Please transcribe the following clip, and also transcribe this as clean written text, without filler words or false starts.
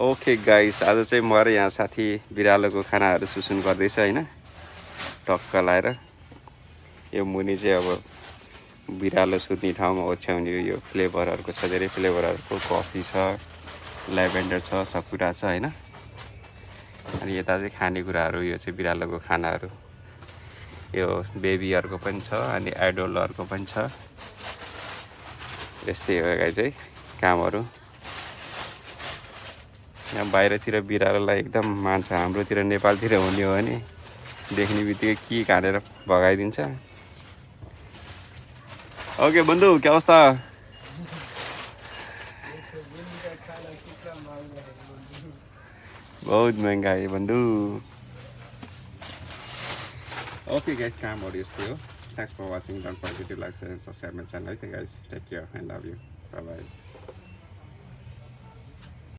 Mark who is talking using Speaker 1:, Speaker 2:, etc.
Speaker 1: Okay guys, आज चाहिँ म र यहाँ साथी बिरालोको खानाहरू सुसुन गर्दैछ होइन, टक्क लाएर। यो मुनि चाहिँ अब बिरालो सुत्ने ठाउँमा ओछ्याउने यो फ्लेभरहरूको छ, धेरै फ्लेभरहरूको कफी छ, ल्याभेन्डर छ, सब कुरा छ होइन। अनि यता चाहिँ खानेकुराहरू, यो चाहिँ बिरालोको खानाहरू, यो बेबीहरूको पनि छ अनि एडल्टहरूको पनि छ। यस्तै हो गाइस है कामहरू। यहाँ बाहिरतिर बिरालोलाई एकदम मान्छ, हाम्रोतिर नेपालतिर हुने हो भने देख्ने बित्तिकै के काटेर भगाइदिन्छ। ओके बन्धु, क्या अवस्था? बहुत महँगा है बन्धु। ओके गाइस, कामहरू यस्तै हो। Thanks for watching. Don't forget to like, share and subscribe my channel है त guys. Take care and love you. Bye by.